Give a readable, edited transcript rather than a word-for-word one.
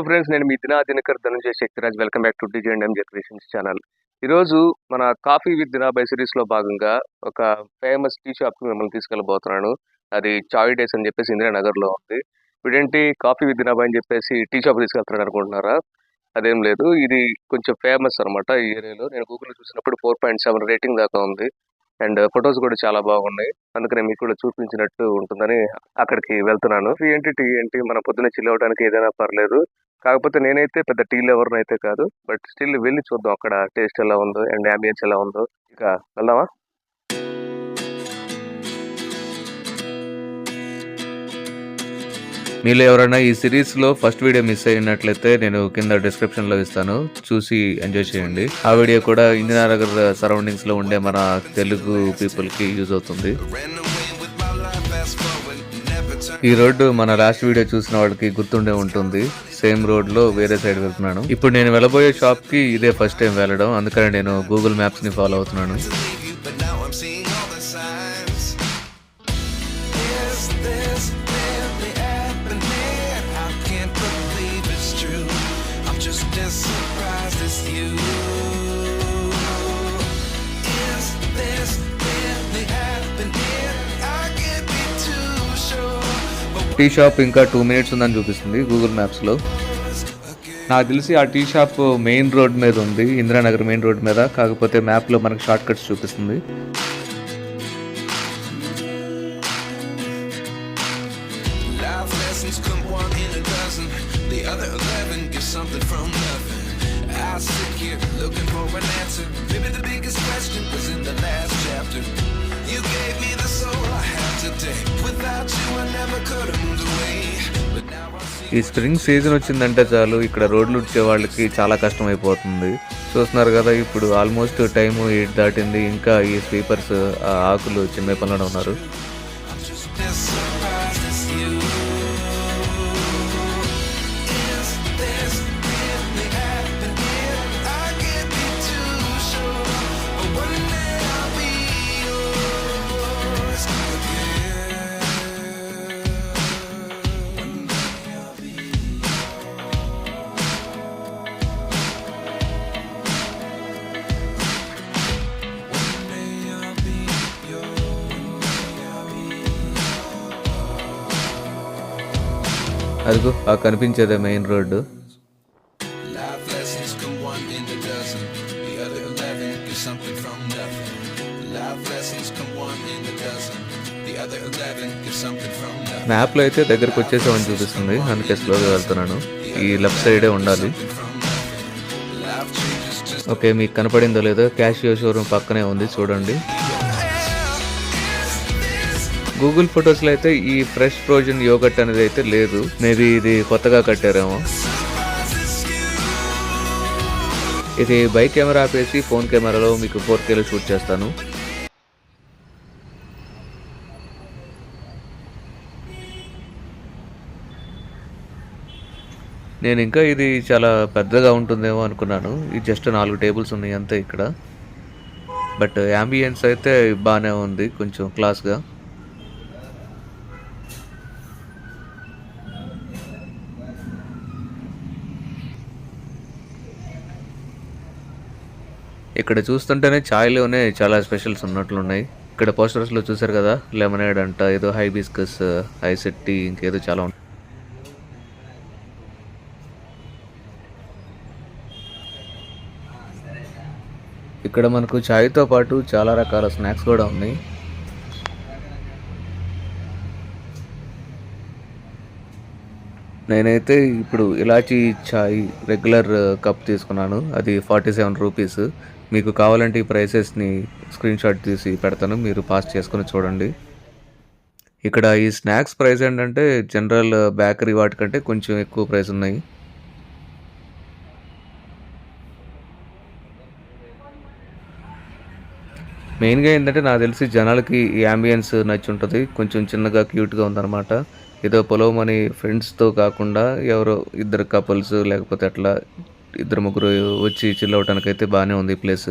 Friends, నేను మీ Dinakar Dhananjaya Shaktiraj. Welcome back to DJ and MJ creations channel. ఈరోజు మన కాఫీ విత్ దినా బై సిరీస్లో భాగంగా ఒక ఫేమస్ టీ షాప్కి మిమ్మల్ని తీసుకెళ్ళబోతున్నాను. అది చాయ్ డేస్ అని చెప్పేసి ఇందిరానగర్లో ఉంది. ఇప్పుడేంటి కాఫీ విత్ దినా బై అని చెప్పేసి టీ షాప్ తీసుకెళ్తున్నాడు అనుకుంటున్నారా? అదేం లేదు, ఇది కొంచెం ఫేమస్ అనమాట ఈ ఏరియాలో. నేను గూగుల్లో చూసినప్పుడు 4.7 రేటింగ్ దాకా ఉంది. అండ్ ఫొటోస్ కూడా చాలా బాగున్నాయి. అందుకనే మీకు కూడా చూపించినట్టు ఉంటుందని అక్కడికి వెళ్తున్నాను. టీ ఏంటి, మన పొద్దున్న చిల్ అవడానికి ఏదైనా పర్లేదు. కాకపోతే నేనైతే పెద్ద టీ లెవర్ని అయితే కాదు, బట్ స్టిల్ వెళ్ళి చూద్దాం అక్కడ టేస్ట్ ఎలా ఉందో అండ్ అంబియన్స్ ఎలా ఉందో. ఇక వెళ్దామా? మీలో ఎవరైనా ఈ సిరీస్లో ఫస్ట్ వీడియో మిస్ అయినట్లయితే నేను కింద డిస్క్రిప్షన్లో ఇస్తాను, చూసి ఎంజాయ్ చేయండి. ఆ వీడియో కూడా ఇందిరానగర్ సరౌండింగ్స్లో ఉండే మన తెలుగు పీపుల్కి యూజ్ అవుతుంది. ఈ రోడ్డు మన లాస్ట్ వీడియో చూసిన వాళ్ళకి గుర్తుండే ఉంటుంది. సేమ్ రోడ్లో వేరే సైడ్ వెళ్తున్నాను. ఇప్పుడు నేను వెళ్ళబోయే షాప్కి ఇదే ఫస్ట్ టైం వెళ్ళడం, అందుకని నేను గూగుల్ మ్యాప్స్ని ఫాలో అవుతున్నాను. టీ షాప్ ఇంకా 2 minutes ఉందని చూపిస్తుంది గూగుల్ మ్యాప్స్లో. నాకు తెలిసి ఆ టీ షాప్ మెయిన్ రోడ్ మీద ఉంది, ఇందిరానగర్ మెయిన్ రోడ్ మీద. కాకపోతే మ్యాప్లో మనకు షార్ట్ కట్స్ చూపిస్తుంది. ఈ స్ప్రింగ్ సీజన్ వచ్చిందంటే చాలు, ఇక్కడ రోడ్లు ఉడిచే వాళ్ళకి చాలా కష్టం అయిపోతుంది. చూస్తున్నారు కదా, ఇప్పుడు ఆల్మోస్ట్ టైము 8 దాటింది. ఇంకా ఈ స్వీపర్స్ ఆకులు చిన్న పనులు ఉన్నారు. అదిగో ఆ కనిపించేదే మెయిన్ రోడ్డు. మ్యాప్లో అయితే దగ్గరకు వచ్చేసామని చూపిస్తుంది, అందుకే స్లోగా వెళ్తున్నాను. ఈ లెఫ్ట్ సైడే ఉండాలి. ఓకే, మీకు కనపడిందో లేదో, క్యాషియో షోరూమ్ పక్కనే ఉంది, చూడండి. గూగుల్ ఫొటోస్లో అయితే ఈ ఫ్రెష్ ఫ్రోజన్ యోగట్ అనేది అయితే లేదు. మేబీ ఇది కొత్తగా కట్టారేమో. ఇది బైక్ కెమెరా ఆపేసి ఫోన్ కెమెరాలో మీకు 4Kలో షూట్ చేస్తాను. నేను ఇంకా ఇది చాలా పెద్దగా ఉంటుందేమో అనుకున్నాను. ఇది జస్ట్ 4 టేబుల్స్ ఉన్నాయి అంతే ఇక్కడ. బట్ యాంబియన్స్ అయితే బాగానే ఉంది, కొంచెం క్లాస్గా. ఇక్కడ చూస్తుంటేనే ఛాయ్లోనే చాలా స్పెషల్స్ ఉన్నట్లున్నాయి. ఇక్కడ పోస్టర్స్లో చూసారు కదా, లెమనేడ్ అంట, ఏదో హైబిస్కస్, ఐసెట్ టీ, ఇంకేదో చాలా ఉంటాయి. ఇక్కడ మనకు ఛాయ్తో పాటు చాలా రకాల స్నాక్స్ కూడా ఉన్నాయి. నేనైతే ఇప్పుడు ఇలాచీ ఛాయ్ రెగ్యులర్ కప్ తీసుకున్నాను, అది 47 రూపీస్. మీకు కావాలంటే ఈ ప్రైసెస్ని స్క్రీన్ షాట్ తీసి పెడతాను, మీరు పాస్ చేసుకుని చూడండి. ఇక్కడ ఈ స్నాక్స్ ప్రైస్ ఏంటంటే జనరల్ బేకరీ వాటికంటే కొంచెం ఎక్కువ ప్రైస్ ఉన్నాయి. మెయిన్గా ఏంటంటే నాకు తెలిసి జనాలకి ఈ అంబియన్స్ నచ్చి ఉంటుంది. కొంచెం చిన్నగా క్యూట్గా ఉందన్నమాట. ఏదో పొలవమని ఫ్రెండ్స్తో కాకుండా ఎవరో ఇద్దరు కపుల్స్ లేకపోతే అట్లా 2-3 వచ్చి చిల్ అవటానికి అయితే బాగానే ఉంది ఈ ప్లేస్.